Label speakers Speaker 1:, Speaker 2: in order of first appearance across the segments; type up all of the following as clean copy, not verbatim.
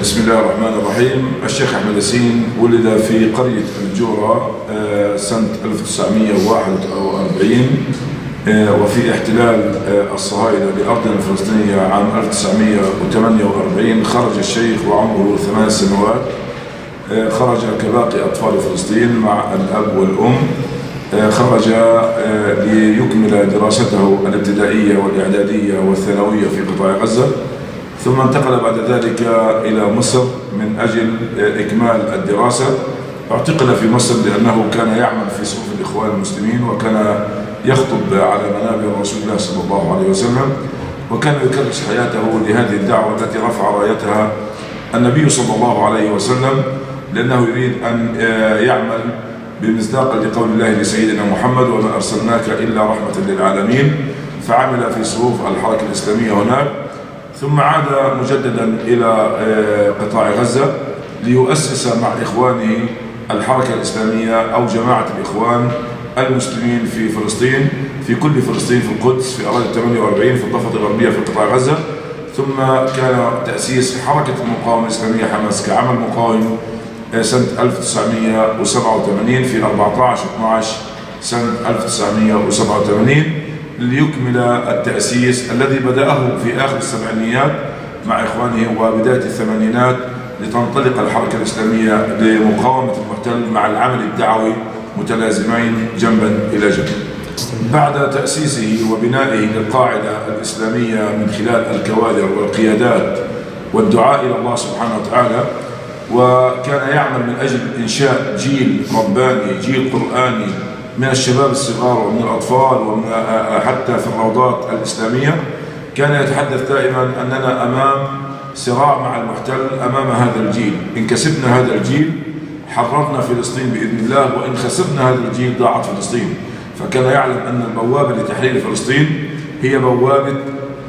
Speaker 1: بسم الله الرحمن الرحيم. الشيخ أحمد ياسين ولد في قرية الجورة سنة 1941 وفي احتلال الصهاينة لأرضنا الفلسطينية عام 1948 خرج الشيخ وعمره 8 سنوات. خرج كباقي أطفال فلسطين مع الأب والأم. خرج ليكمل دراسته الابتدائية والإعدادية والثانوية في قطاع غزة، ثم انتقل بعد ذلك إلى مصر من أجل إكمال الدراسة. اعتقل في مصر لأنه كان يعمل في صفوف الإخوان المسلمين، وكان يخطب على منابر رسول الله صلى الله عليه وسلم، وكان يكرس حياته لهذه الدعوة التي رفع رايتها النبي صلى الله عليه وسلم، لأنه يريد أن يعمل بمصداق لقول الله لسيدنا محمد: وما أرسلناك إلا رحمة للعالمين. فعمل في صفوف الحركة الإسلامية هناك، ثم عاد مجددا إلى قطاع غزة ليؤسس مع إخوانه الحركة الإسلامية أو جماعة الإخوان المسلمين في فلسطين، في كل فلسطين، في القدس، في أراضي 48، في الضفة الغربية، في قطاع غزة. ثم كان تأسيس حركة المقاومة الإسلامية حماس كعمل مقاوم سنة 1987 في 14/12 سنة 1987 ليكمل التأسيس الذي بدأه في آخر السبعينيات مع إخوانه وبداية الثمانينات، لتنطلق الحركة الإسلامية لمقاومة المحتل مع العمل الدعوي متلازمين جنبا إلى جنب. بعد تأسيسه وبنائه للقاعدة الإسلامية من خلال الكوادر والقيادات والدعاء إلى الله سبحانه وتعالى، وكان يعمل من أجل إنشاء جيل رباني، جيل قرآني من الشباب الصغار ومن الأطفال ومن حتى في الروضات الإسلامية. كان يتحدث دائما أننا أمام صراع مع المحتل، أمام هذا الجيل. إن كسبنا هذا الجيل حررنا فلسطين بإذن الله، وإن خسرنا هذا الجيل ضاعت فلسطين. فكان يعلم أن البوابة لتحرير فلسطين هي بوابة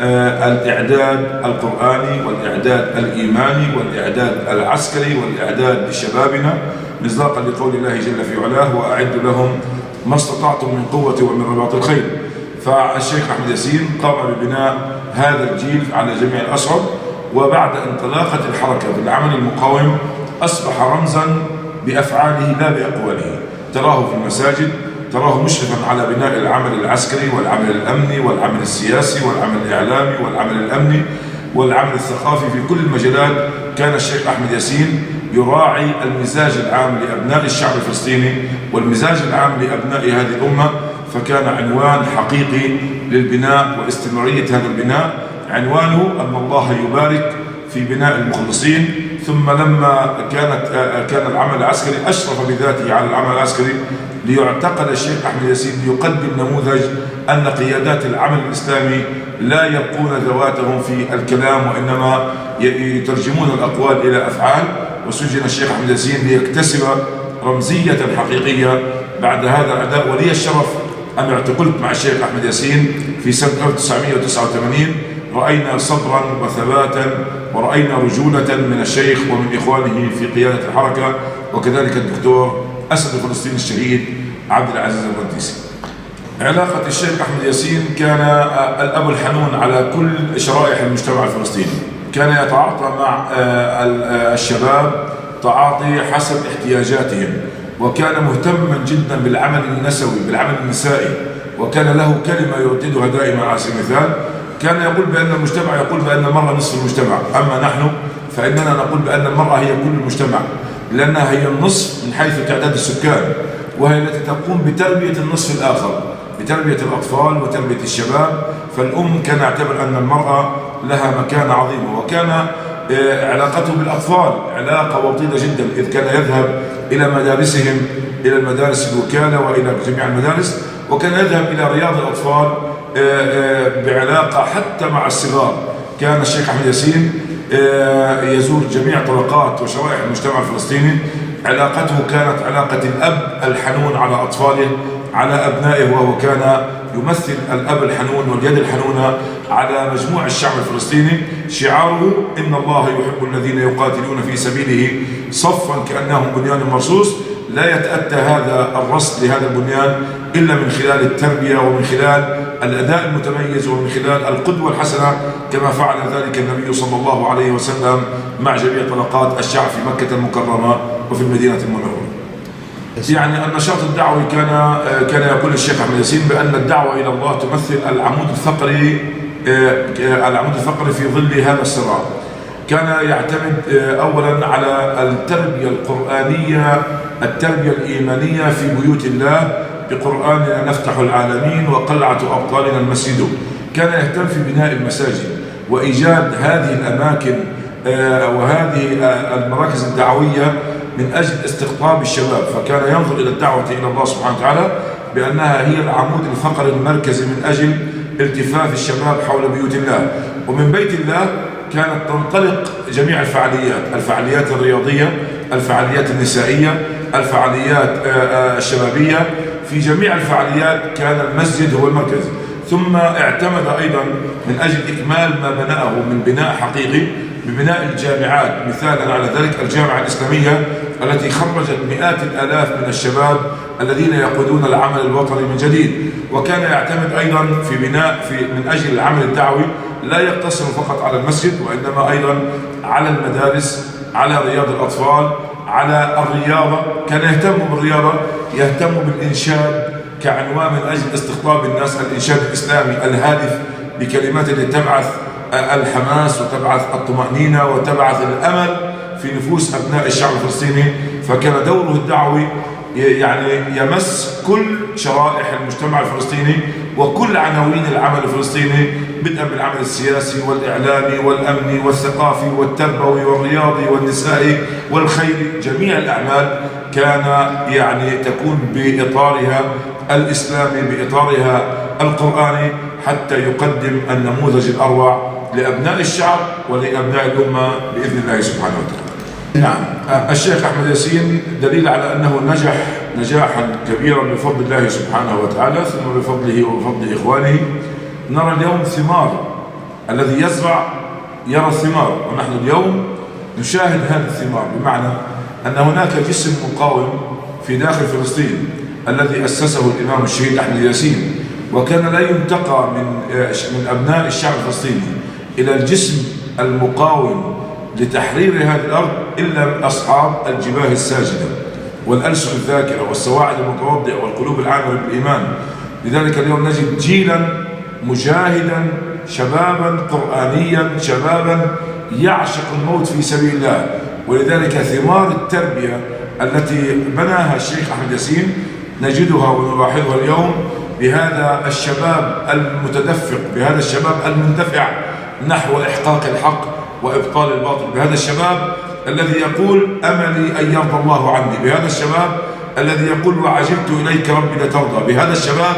Speaker 1: الإعداد القرآني والإعداد الإيماني والإعداد العسكري والإعداد لشبابنا مصداقا لقول الله جل في علاه: وأعدوا لهم ما استطعتم من قوة ومن رباط الخيل. فالشيخ أحمد ياسين قام ببناء هذا الجيل على جميع الأصعد، وبعد انطلاقة الحركة بالعمل المقاوم أصبح رمزا بأفعاله لا بأقواله. تراه في المساجد، تراه مشرفا على بناء العمل العسكري والعمل الأمني والعمل السياسي والعمل الإعلامي والعمل الأمني والعمل الثقافي. في كل المجالات كان الشيخ أحمد ياسين يراعي المزاج العام لأبناء الشعب الفلسطيني والمزاج العام لأبناء هذه الأمة. فكان عنوان حقيقي للبناء واستمرارية هذا البناء، عنوانه أن الله يبارك في بناء المخلصين. ثم لما كان العمل العسكري أشرف بذاته على العمل العسكري، ليعتقد الشيخ أحمد ياسين ليقدم نموذج أن قيادات العمل الإسلامي لا يبقون ذواتهم في الكلام، وإنما يترجمون الأقوال إلى أفعال. وسجن الشيخ أحمد ياسين ليكتسب رمزية حقيقية بعد هذا الأداء. ولي الشرف أن اعتقلت مع الشيخ أحمد ياسين في سنة 1989. رأينا صبرا وثباتا، ورأينا رجولة من الشيخ ومن إخوانه في قيادة الحركة، وكذلك الدكتور أسد فلسطين الشهيد عبد العزيز الرنتيسي. علاقة الشيخ أحمد ياسين كان الأب الحنون على كل شرائح المجتمع الفلسطيني. كان يتعاطى مع الشباب تعاطي حسب احتياجاتهم، وكان مهتما جدا بالعمل النسوي، بالعمل النسائي، وكان له كلمة يرددها دائما على سبيل المثال. كان يقول بأن المجتمع يقول بأن المرأة نصف المجتمع، أما نحن فإننا نقول بأن المرأة هي كل المجتمع، لأنها هي النصف من حيث تعداد السكان، وهي التي تقوم بتربية النصف الآخر، بتربية الأطفال وتربية الشباب. فالأم كان يعتبر أن المرأة لها مكانة عظيمة، وكان علاقته بالأطفال علاقة وطيدة جدا، إذ كان يذهب إلى مدارسهم، إلى المدارس الوكالة وإلى جميع المدارس، وكان يذهب إلى رياض الأطفال بعلاقة حتى مع الصغار. كان الشيخ أحمد ياسين يزور جميع طبقات وشرائح المجتمع الفلسطيني. علاقته كانت علاقة الأب الحنون على أطفاله، على أبنائه، وهو كان يمثل الأب الحنون واليد الحنونة على مجموع الشعب الفلسطيني. شعاره: إن الله يحب الذين يقاتلون في سبيله صفا كأنهم بنيان مرصوص. لا يتأتى هذا الرصد لهذا البنيان إلا من خلال التربية ومن خلال الأداء المتميز ومن خلال القدوة الحسنة، كما فعل ذلك النبي صلى الله عليه وسلم مع جميع طبقات الشعب في مكة المكرمة وفي المدينة المنورة. يعني النشاط الدعوي كان يقول الشيخ أحمد ياسين بأن الدعوة إلى الله تمثل العمود الفقري في ظل هذا الصراع. كان يعتمد أولا على التربية القرآنية، التربية الإيمانية في بيوت الله، بقرآننا نفتح العالمين وقلعة أبطالنا المسجد. كان يهتم في بناء المساجد وإيجاد هذه الأماكن وهذه المراكز الدعوية من أجل استقطاب الشباب، فكان ينظر إلى الدعوة إلى الله سبحانه وتعالى بأنها هي العمود الفقري المركزي من أجل التفاف الشباب حول بيوت الله. ومن بيت الله كانت تنطلق جميع الفعاليات الرياضية، الفعاليات النسائية، الفعاليات الشبابية. في جميع الفعاليات كان المسجد هو المركز. ثم اعتمد أيضا من أجل إكمال ما بناه من بناء حقيقي ببناء الجامعات، مثالا على ذلك الجامعة الإسلامية التي خرجت مئات الآلاف من الشباب الذين يقودون العمل الوطني من جديد. وكان يعتمد أيضا في بناء من أجل العمل الدعوي لا يقتصر فقط على المسجد، وإنما أيضا على المدارس، على رياض الأطفال، على الرياضة. كان يهتم بالرياضة، يهتم بالإنشاد كعنوان من أجل استقطاب الناس، الإنشاد الإسلامي الهادف بكلمات تبعث الحماس وتبعث الطمأنينة وتبعث الأمل في نفوس أبناء الشعب الفلسطيني. فكان دوره الدعوي يعني يمس كل شرائح المجتمع الفلسطيني وكل عناوين العمل الفلسطيني، بدءا بالعمل السياسي والإعلامي والأمني والثقافي والتربوي والرياضي والنسائي والخيري. جميع الأعمال كان يعني تكون بإطارها الإسلامي، بإطارها القرآني، حتى يقدم النموذج الأروع لأبناء الشعب ولأبناء الأمة بإذن الله سبحانه وتعالى. نعم، الشيخ أحمد ياسين دليل على أنه نجح نجاحا كبيرا بفضل الله سبحانه وتعالى، ثم بفضله وبفضل إخوانه. نرى اليوم ثمار، الذي يزرع يرى الثمار، ونحن اليوم نشاهد هذه الثمار، بمعنى أن هناك جسم مقاوم في داخل فلسطين الذي أسسه الإمام الشهيد أحمد ياسين، وكان لا ينتقى من أبناء الشعب الفلسطيني إلى الجسم المقاوم لتحرير هذه الأرض إلا أصحاب الجباه الساجدة والألسن الذاكرة والسواعد المتوضئة والقلوب العامرة بالإيمان. لذلك اليوم نجد جيلا مجاهدا، شبابا قرآنيا، شبابا يعشق الموت في سبيل الله. ولذلك ثمار التربية التي بناها الشيخ أحمد ياسين نجدها ونلاحظها اليوم بهذا الشباب المتدفق، بهذا الشباب المندفع نحو إحقاق الحق وإبطال الباطل، بهذا الشباب الذي يقول أملي أن يرضى الله عني، بهذا الشباب الذي يقول وعجلت إليك ربي لترضى، بهذا الشباب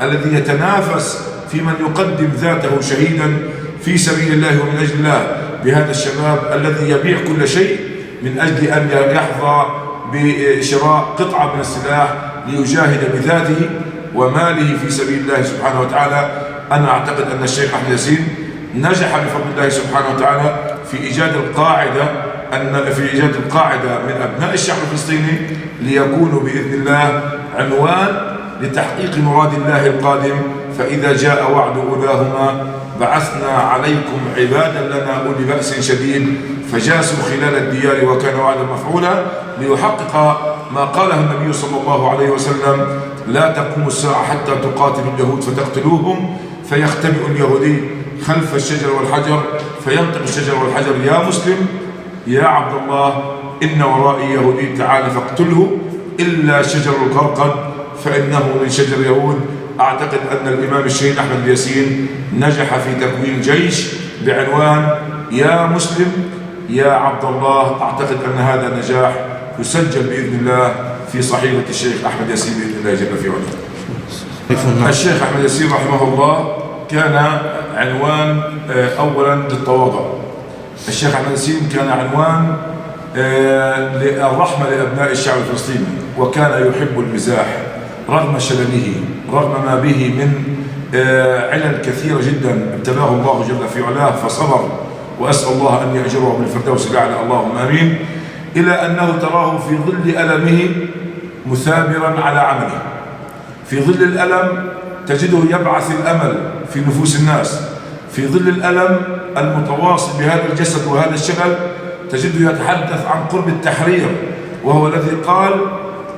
Speaker 1: الذي يتنافس في من يقدم ذاته شهيدا في سبيل الله ومن أجل الله، بهذا الشباب الذي يبيع كل شيء من أجل أن يحظى بشراء قطعة من السلاح ليجاهد بذاته وماله في سبيل الله سبحانه وتعالى. أنا أعتقد أن الشيخ أحمد ياسين نجح بفضل الله سبحانه وتعالى في إيجاد القاعدة من أبناء الشعب الفلسطيني ليكونوا بإذن الله عنوان لتحقيق مراد الله القادم. فإذا جاء وعد أولاهما بعثنا عليكم عبادا لنا أولي بأس شديد فجاسوا خلال الديار وكان وعدا مفعولا، ليحقق ما قاله النبي صلى الله عليه وسلم: لا تقوم الساعة حتى تقاتلوا اليهود فتقتلوهم، فيختبئ اليهودي خلف الشجر والحجر فينطق الشجر والحجر: يا مسلم يا عبد الله إن ورائي يهودي تعال فاقتله إلا شجر القرقد فإنه من شجر يهود. أعتقد أن الإمام الشهيد أحمد ياسين نجح في تكوين جيش بعنوان يا مسلم يا عبد الله. أعتقد أن هذا نجاح يسجل بإذن الله في صحيفة الشيخ أحمد ياسين بإذن الله جل في علاه. الشيخ أحمد ياسين رحمه الله كان عنوان أولا للتواضع. الشيخ أحمد ياسين كان عنوان للرحمة لأبناء الشعب الفلسطيني، وكان يحب المزاح رغم شلله، رغم ما به من علل كثيرة جدا ابتلاه الله جل في علاه فصبر، وأسأل الله أن يأجره بالفردوس الأعلى اللهم آمين. إلى أنه تراه في ظل ألمه مثابرا على عمله، في ظل الألم تجده يبعث الأمل في نفوس الناس، في ظل الألم المتواصل بهذا الجسد وهذا الشغل تجده يتحدث عن قرب التحرير، وهو الذي قال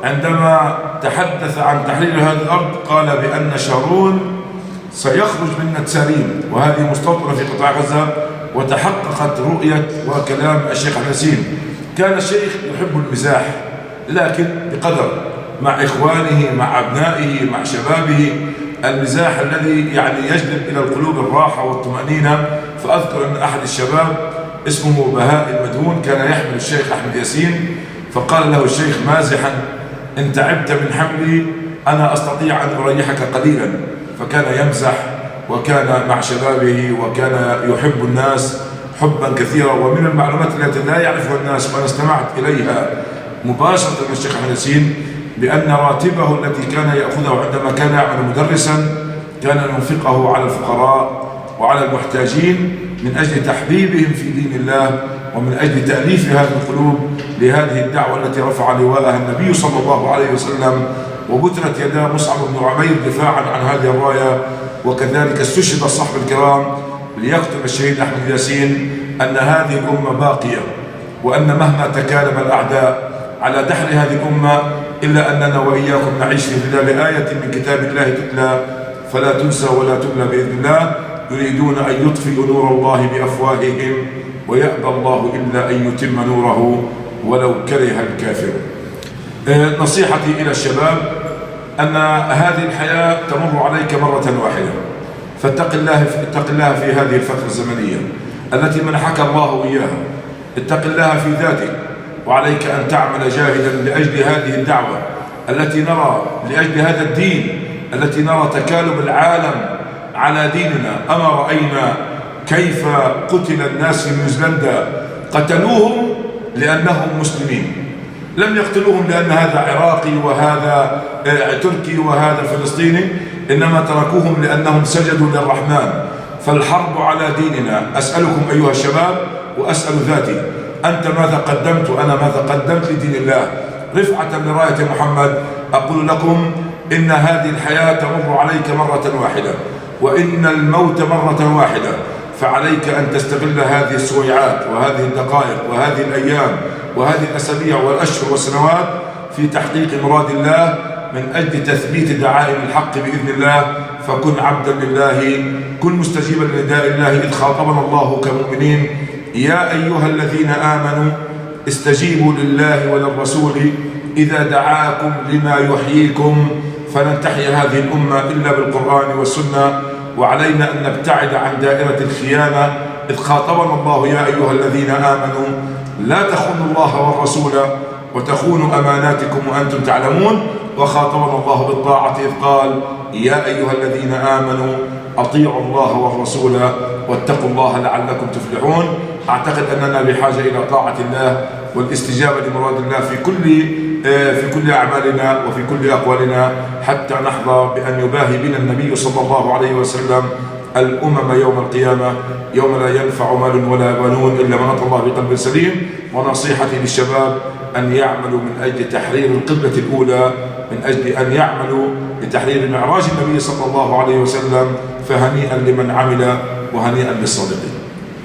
Speaker 1: عندما تحدث عن تحرير هذه الأرض قال بأن شارون سيخرج من نتسارين، وهذه مستوطنة في قطاع غزة، وتحققت رؤية وكلام الشيخ أحمد ياسين. كان الشيخ يحب المزاح، لكن بقدر، مع إخوانه، مع أبنائه، مع شبابه، المزاح الذي يعني يجلب إلى القلوب الراحة والطمأنينة. فأذكر أن أحد الشباب اسمه بهاء المدهون كان يحمل الشيخ أحمد ياسين، فقال له الشيخ مازحا: إن تعبت من حملي أنا أستطيع أن أريحك قليلا. فكان يمزح، وكان مع شبابه، وكان يحب الناس حبا كثيرا. ومن المعلومات التي لا يعرفها الناس وأنا استمعت إليها مباشرة من الشيخ أحمد ياسين بأن راتبه التي كان يأخذه عندما كان يعمل مدرسا كان ينفقه على الفقراء وعلى المحتاجين من أجل تحبيبهم في دين الله، ومن أجل تأليف هذه القلوب لهذه الدعوة التي رفع لواءها النبي صلى الله عليه وسلم، وبترت يدا مصعب بن عمير دفاعا عن هذه الراية. وكذلك استشهد الصحابة الكرام ليكتب الشهيد أحمد ياسين أن هذه الأمة باقية، وأن مهما تكالب الأعداء على دحر هذه الأمة إلا أننا وإياكم نعيش في ظلال آية من كتاب الله تتلى فلا تنسى ولا تبلى بإذن الله. يريدون أن يطفئوا نور الله بأفواههم ويأبى الله إلا أن يتم نوره ولو كره الكافرون. نصيحتي إلى الشباب أن هذه الحياة تمر عليك مرة واحدة، فاتق الله في هذه الفترة الزمنية التي منحك الله إياها. اتق الله في ذاتك، وعليك أن تعمل جاهدا لأجل هذه الدعوة التي نرى، لأجل هذا الدين التي نرى تكالب العالم على ديننا. أما رأينا كيف قتل الناس في نيوزيلندا؟ قتلوهم لأنهم مسلمين، لم يقتلوهم لأن هذا عراقي وهذا تركي وهذا فلسطيني، إنما تركوهم لأنهم سجدوا للرحمن. فالحرب على ديننا. أسألكم أيها الشباب وأسأل ذاتي، أنت ماذا قدمت؟ أنا ماذا قدمت لدين الله؟ رفعة لراية محمد أقول لكم إن هذه الحياة تمر عليك مرة واحدة، وإن الموت مرة واحدة، فعليك أن تستغل هذه السويعات وهذه الدقائق وهذه الأيام وهذه الأسابيع والأشهر والسنوات في تحقيق مراد الله من أجل تثبيت دعائم الحق بإذن الله. فكن عبدا لله، كن مستجيبا لنداء الله إذ خاطبنا الله كمؤمنين: يا أيها الذين آمنوا استجيبوا لله وللرسول إذا دعاكم لما يحييكم. فلن تحيا هذه الأمة إلا بالقرآن والسنة، وعلينا أن نبتعد عن دائرة الخيانة إذ خاطبنا الله: يا أيها الذين آمنوا لا تخونوا الله والرسول وتخونوا أماناتكم وأنتم تعلمون. وخاطبنا الله بالطاعة إذ قال: يا أيها الذين آمنوا أطيعوا الله والرسول واتقوا الله لعلكم تفلحون. أعتقد أننا بحاجة إلى طاعة الله والاستجابة لمراد الله في كل أعمالنا وفي كل أقوالنا، حتى نحظى بأن يباهي بنا النبي صلى الله عليه وسلم الأمم يوم القيامة، يوم لا ينفع مال ولا بنون إلا من أتى الله بقلب سليم. ونصيحتي للشباب أن يعملوا من أجل تحرير القبلة الأولى، من أجل أن يعملوا لتحرير معراج النبي صلى الله عليه وسلم. فهنيئا لمن عمل وهنيئا للصادقين.